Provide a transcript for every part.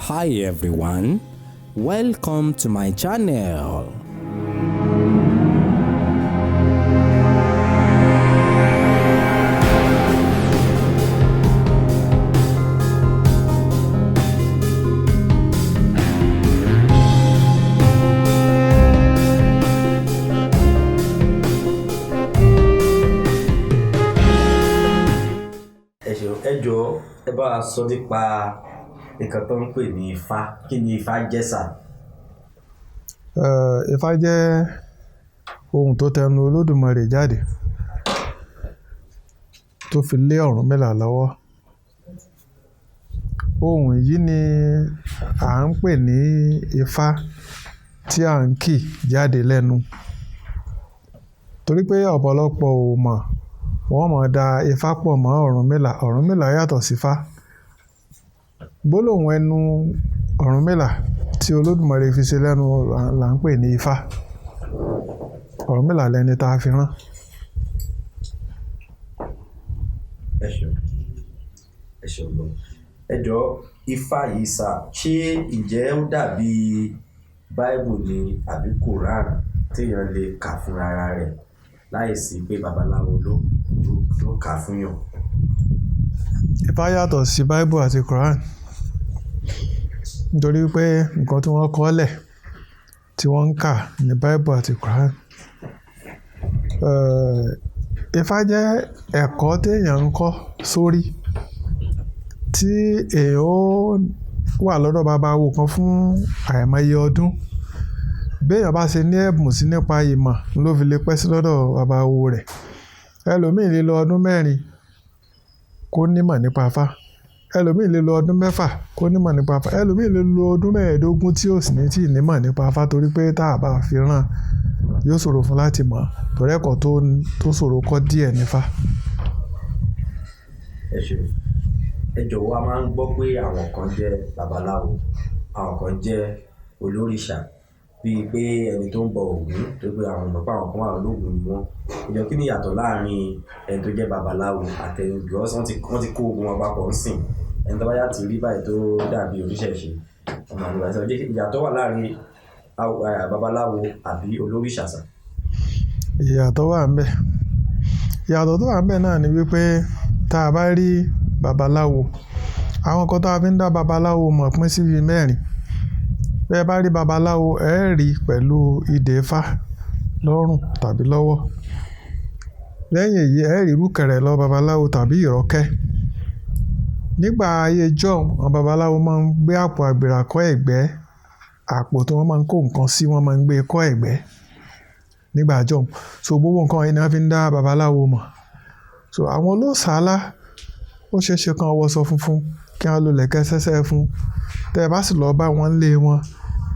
Hi everyone, welcome to my channel. Ẹ jọ̀ọ́ ẹ bá wa sọ nípa nǹkan tó ń pè ní Ifá. Kí ni Ifá jẹ́ sà? Ifá jẹ́ ohun tó tẹnu Olódùmarè jáde tó fi lé Ọ̀rúnmìlà lọ́wọ́. Ohun yìí ni à ń pè ní Ifá tí à ń kì jáde lẹ́nu. Torí pé ọ̀pọ̀lọpọ̀ ò mọ̀, wọ́n máa da Ifá pọ̀ mọ́ Ọ̀rúnmìlà. Ọ̀rúnmìlà yàtọ̀ sí Ifá. Gbólóhùn ẹnu Ọ̀rúnmìlà tí Olódùmarè fi sí lẹ́nu là ń pè ní Ifá. Ọ̀rúnmìlà lẹni tá a fi rán. Ẹ ṣeun lọ. Ẹ jọ̀ọ́ Ifá yìí sà, ṣé ǹjẹ́ ó dàbí Bible ni àbí Quran téèyàn lè kà fún ara rẹ̀ láìsí pé babaláwo ló kà fún yàn? Ifá yàtọ̀ sí Bible àti Quran. Nítorí pé nǹkan tí wọ́n kọ́ lẹ̀ tí wọ́n ń kà ní Bible àti Quran. Ifá jẹ́ ẹ̀kọ́ téèyàn ń kọ́ sórí tí èèyàn ó wà lọ́dọ̀ babaláwo kan fún àìmọye ọdún. Béèyàn bá ṣe ní ẹ̀bùn sí nípa ìmọ̀ ló fi lè pẹ́ sí lọ́dọ̀ babaláwo rẹ̀. Ẹlòmíì lè lo ọdún mẹ́rin kó nímọ̀ nípa Ifá. Ẹlòmíì lè lo ọdún mẹ́fà kó nímọ̀ nípa Ifá. Ẹlòmíì lè lo ọdún mẹ́ẹ̀ẹ́dógún tí ò sì ní tí nímọ̀ nípa Ifá torí pé tá a bá fi rán yóò ṣòro fún láti mọ̀ torí ẹ̀kọ́ tó ṣòro kọ́ díẹ̀ ní Ifá. Ẹ ṣeun. Ẹ jọ̀wọ́ a máa ń gbọ́ pé àwọn kan jẹ́ babaláwo, àwọn kan jẹ́ olórìṣà, bíi pé ẹni tó ń bọ Ògún tó pé àwọn ọ̀nà pa àwọn kan wà ológun ni wọ́n. Ìjọ kí ni ìyàtọ̀ láàrin ẹni tó jẹ́ babaláwo àti ẹni tó wọ́n ti kó ogun wọn papọ̀ ń sìn. Ẹni tó bá yà ti rí báyìí tó dàbí oníṣẹ̀ṣe ọmọ àlùbá ṣe ọjọ́ ìyàtọ̀ wà láàrin babaláwo àbí olórìṣà sà. Ìyàtọ̀ wà ńbẹ̀. Ìyàtọ̀ tó wà ńbẹ̀ náà ni wípé tá a bá rí babaláwo, àwọn nǹkan tá a fi ń dá babaláwo mọ̀ pín sí bíi mẹ́rin. Bẹ́ bá rí babaláwo, ẹ rí pẹ̀lú idẹ Ifá lọ́rùn tàbí lọ́wọ́. Lẹ́yìn èyí, ẹ rí ìrúkẹ̀rẹ̀ lọ babaláwo tàbí ìrọ́kẹ́. Nígbà ayé jọ̀hún, àwọn babaláwo máa ń gbé àpò àgbèrà kọ́ ẹ̀gbẹ́. Àpò tí wọ́n máa ń kó nǹkan sí, wọ́n máa ń gbé kọ́ ẹ̀gbẹ́ nígbà jọ̀hún. So gbogbo nǹkan yìí ni wọ́n fi ń dá babaláwo mọ̀. So àwọn olóòṣàlá ó ṣeé ṣe kan wọṣọ funfun kí wọ́n lo lẹ̀kẹ̀ sẹ́sẹ́ fún. Tẹ́ ẹ bá sì lọ bá wọn lé wọn,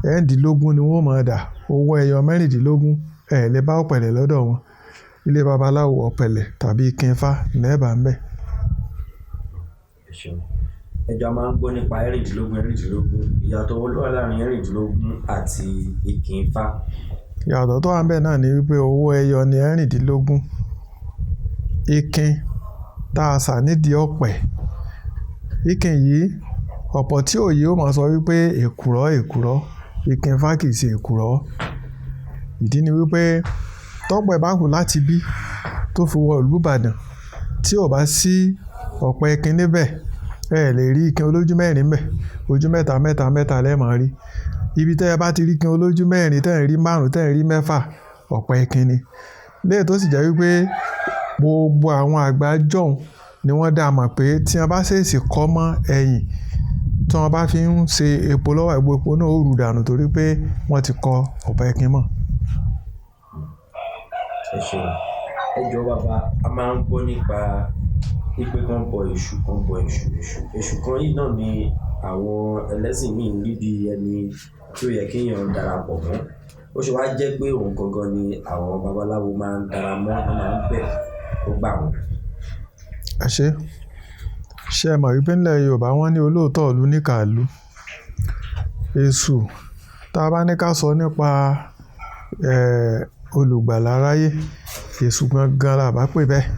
ẹ̀ẹ́dínlógún ni wọ́n máa dà. Owó ẹyọ mẹ́rìndínlógún ẹ lè bá ọ̀pẹ̀lẹ̀ lọ́dọ̀ wọn. Ilé babaláwo ọ̀pẹ̀lẹ̀ tàbí ike Ifá lẹ́ẹ̀bà ń bẹ̀. Ẹ ṣeun. Ẹ jọ̀ọ́ a máa ń gbọ́ nípa ẹ̀rìndínlógún. Ìyàtọ̀ wo ló wà láàrin ẹ̀rìndínlógún àti ike Ifá? Ìyàtọ̀ tó wà ńbẹ̀ náà ni wípé owó ẹyọ ni ẹ̀rìndínlógún. Ike tá a sà nídìí ọ̀pẹ. Ike yìí ọ̀pọ̀ tí òye ó máa sọ wípé èkùrọ́. Ike Ifá kì í ṣe èkùrọ́. Ìdí ni wípé tọ́pẹ bá hù láti bí tó fi wọ ìlú Ìbàdàn tí ò bá sí ọ̀pẹ ike níbẹ̀, ẹ lè rí ike olójú mẹ́rin ńbẹ̀. Ojú mẹ́ta lẹ́ẹ̀ máa rí. Ibi tẹ́ ẹ bá ti rí ike olójú mẹ́rin, tẹ́ ẹ rí márùn-ún, tẹ́ ẹ rí mẹ́fà, ọ̀pẹ ike ni. Léyìí tó sì jẹ́ wípé gbogbo àwọn àgbà jọ̀hún ni wọ́n dá mọ̀ pé tí wọ́n bá ṣèèṣì kọ́ mọ́ ẹ̀yìn tí wọ́n bá fi ń ṣe epo lọ́wọ́, epo náà ó rù dànù torí pé wọ́n ti kọ ọ̀pẹ ike mọ́. Ẹ ṣeun. Ẹ jọ̀ọ́ bàbá, a máa ń gbọ́ nípa pípé kan bọ èṣù. Èṣù kan yìí náà ni àwọn ẹlẹ́sìn míì ń rí bí ẹni tí ó yẹ kéèyàn darapọ̀ mọ́. Ó ṣe wá jẹ́ pé òun gangan ni àwọn babaláwo máa ń dara mọ́, wọ́n máa ń bẹ̀ ó gbà wọ́n. Ṣé ẹ mọ̀ wípé nílẹ̀ Yorùbá wọ́n ní olóòótọ́ ìlú níkà ìlú. Èṣù tá a bá ní ká sọ nípa olùgbàlà aráyé, Èṣù gangan la bá pè bẹ́ẹ̀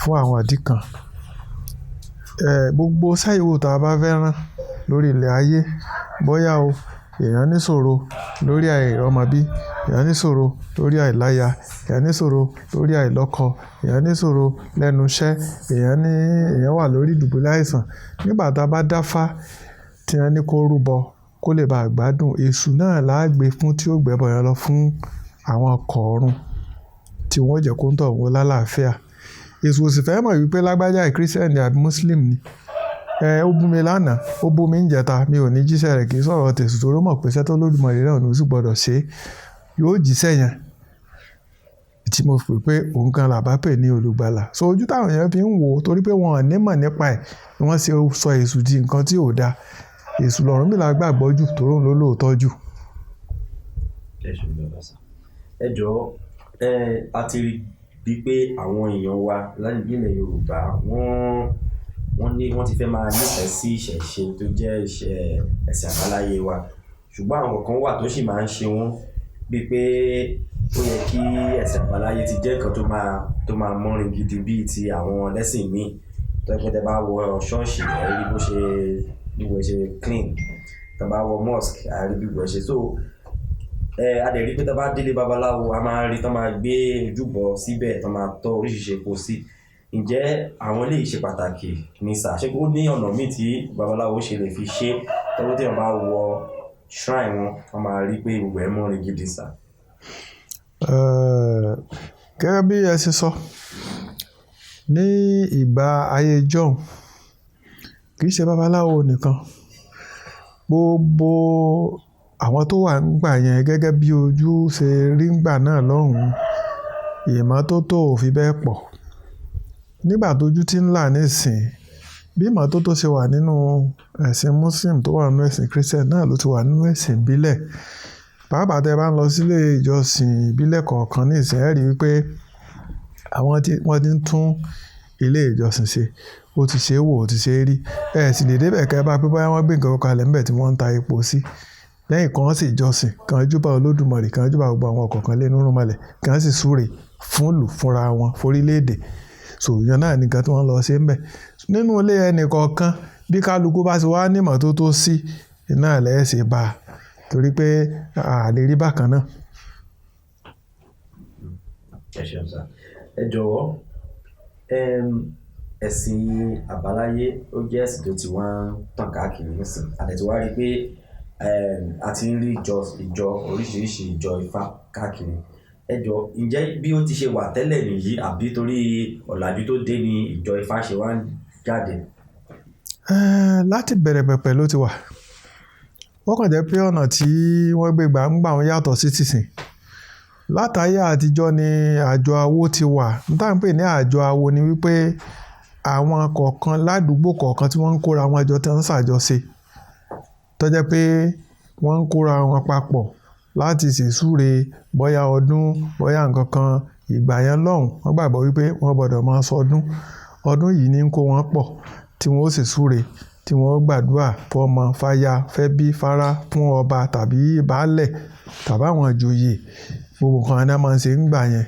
fún àwọn ìdí kan. Gbogbo sáyẹ̀wò tá a bá fẹ́ rán lórí ilẹ̀ ayé. Bóyá o, èèyàn ní ìṣòro lórí àìrọ́mọbí, èèyàn ní ìṣòro lórí àìláya, èèyàn ní ìṣòro lórí àìlọ́kọ, èèyàn ní ìṣòro lẹ́nu iṣẹ́, èèyàn wà lórí ìdùbúlẹ̀ àìsàn. Nígbà tí a bá dáfá tí wọ́n ní kó rúbọ kó lè bá gbádùn, èṣù náà là á gbé fún tí ó gbẹ́bọ yẹn lọ fún àwọn ọ̀kọ̀ọ̀run tí wọ́n jẹ́ kó ń tọ̀ wọ́n lálàáfíà. Èṣù ò sì fẹ́ mọ̀ wípé lágbájá Christian àbí Muslim ni. Ó bú mi lánàá, ó bú mi níjẹta, mi ò ní jíṣẹ́ rẹ̀, kì í sọ̀rọ̀ tèṣù torí ó mọ̀ pé iṣẹ́ tó Olódùmarè náà ni ó sì gbọdọ̀ ṣe. Yóò jíṣẹ́ yẹn tí mo fi pé òun kan là bá pè ní olùgbàlà. So ojú táwọn èèyàn fi ń wò ó torí pé wọn ò ní mọ̀ nípa ẹ̀ ni wọ́n ṣe sọ èṣù di nǹkan tí ò da. Èṣù l'Ọ̀rúnmìlà gbàgbọ́ jù torí òun ló lóòótọ́ jù. Ẹ jọ̀ọ́, a ti rí bíi pé àwọn èèyàn wa nílẹ̀ Yorùbá wọ́n ti fẹ́ máa nífẹ̀ẹ́ sí ìṣẹ̀ṣe tó jẹ́ ẹ̀sìn àbáláyé wa. Ṣùgbọ́n àwọn kan wà tó sì máa ń ṣe wọ́n bíi pé ó yẹ kí ẹ̀sìn àbáláyé ti jẹ́ nǹkan tó máa mọ́rin gidi bíi ti àwọn ẹlẹ́sìn míì. Tó jẹ́ pé tẹ́ bá wọ ṣọ́ọ̀ṣì, ẹ rí bí wọ́n ṣe clean. Tẹ́ bá wọ mosque, ẹ rí bí wọ́n ṣe. So a dẹ̀ rí pé tẹ́ bá délé babaláwo, a máa rí tán máa gbé ojúbọ síbẹ̀, tán máa tọ́ oríṣiríṣi epo sí. Ǹjẹ́ àwọn eléyìí ṣe pàtàkì ní sà? Ṣé ó ní ọ̀nà míì tí babaláwo ṣe lè fi ṣe tọ́wọ́ tí wọ́n bá wọ shrine wọn, wọ́n máa rí pé gbogbo ẹ̀ mọ́rin gidi sà? Gẹ́gẹ́ bí ẹ ṣe sọ, ní ìgbà ayé jọ̀hún, kì í ṣe babaláwo nìkan. Gbogbo àwọn tó wà nígbà yẹn gẹ́gẹ́ bí ojú ṣe rí nígbà náà lọ́hùn-ún, ìmọ́tótó ò fi bẹ́ẹ̀ pọ̀. Nígbà tójú ti ń là nísìnyí, bí ìmọ́tótó ṣe wà nínú ẹ̀sìn Muslim tó wà nínú ẹ̀sìn Christian náà ló ti wà nínú ẹ̀sìn ìbílẹ̀. Pàápàá tẹ́ bá ń lọ sílé ìjọsìn ìbílẹ̀ kọ̀ọ̀kan nísìnyí, ẹ rí i pé wọ́n ti ń tún ilé ìjọsìn ṣe. Ó ti ṣe é wò, ó ti ṣe é rí. Ẹ sì lè débẹ̀ kẹ́ bá pé bóyá wọ́n gbé nǹkan kalẹ̀ níbẹ̀ tí wọ́n ń ta epo sí. Lẹ́yìn kan sì ìjọsìn, kan júbà Olódùmarè, kan júbà gbogbo àwọn ọ̀kọ̀ọ̀kan lé nínú mọ́lẹ̀, kan sì súre fún ìlú fúnra wọn, forílẹ̀-èdè. So ìyẹn náà nìkan tí wọ́n lọ ṣe ń bẹ̀. Nínú ilé ẹnì kọ̀ọ̀kan, bí kálukú bá ti wá ní ìmọ́tótó sí, iná lẹ̀ ṣe bá a torí pé a lè rí bákan náà. Ẹ ṣeun sà. Ẹ jọ̀wọ́, ẹ̀sìn àbáláyé ó jẹ́ ẹ̀sìn tó ti wá ń tàn káàkiri nísìnyí. A dẹ̀ ti wá rí i pé a ti ń rí ìjọ oríṣiríṣi ìjọ Ifá káàkiri. Ẹ jọ̀ọ́, ǹjẹ́ bí ó ti ṣe wà tẹ́lẹ̀ nìyí àbí torí ọ̀làjú tó dé ni ìjọ Ifá ṣe wá ń jáde? Láti bẹ̀rẹ̀ pẹ̀pẹ̀ ló ti wà. Ó kàn jẹ́ pé ọ̀nà tí wọ́n gbé gbà ń gbà wọ́n yàtọ̀ sí tìsín. Látayé àtijọ́ ni àjọ awo ti wà. N tá ń pè ní àjọ awo ni wípé àwọn kọ̀ọ̀kan ládùúgbò kọ̀ọ̀kan tí wọ́n ń kóra wọn jọ tí wọ́n ń ṣàjọṣe. Tó jẹ́ pé wọ́n ń kóra wọn papọ̀ láti ṣèsúre bóyá ọdún, bóyá nǹkan kan. Ìgbà yẹn lọ́hùn, wọ́n gbàgbọ́ wípé wọ́n gbọdọ̀ máa sọdún. Ọdún yìí ní ń kó wọn pọ̀ tí wọ́n ó ṣèsúre, tí wọ́n ó gbàdúrà fún ọmọ, fáya, fẹ́bí, fárá, fún ọba tàbí baálẹ̀ tàbí àwọn ìjòyè. Gbogbo nǹkan náà máa ń ṣe nígbà yẹn.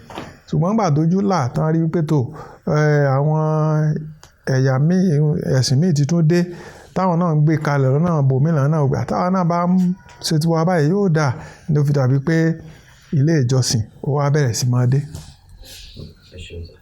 Ṣùgbọ́n nígbà tójú là tán rí pé àwọn ẹ̀yà míì, ẹ̀sìn míì ti tún dé táwọn náà ń gbé kalẹ̀ lọ́nà bòmíràn náà gbà. Táwọn náà bá ń ṣe tiwa báyìí yóò dà ní ó fi dàbí pé ilé ìjọsìn ó wá bẹ̀rẹ̀ sí máa dé. Ẹ ṣeun sà.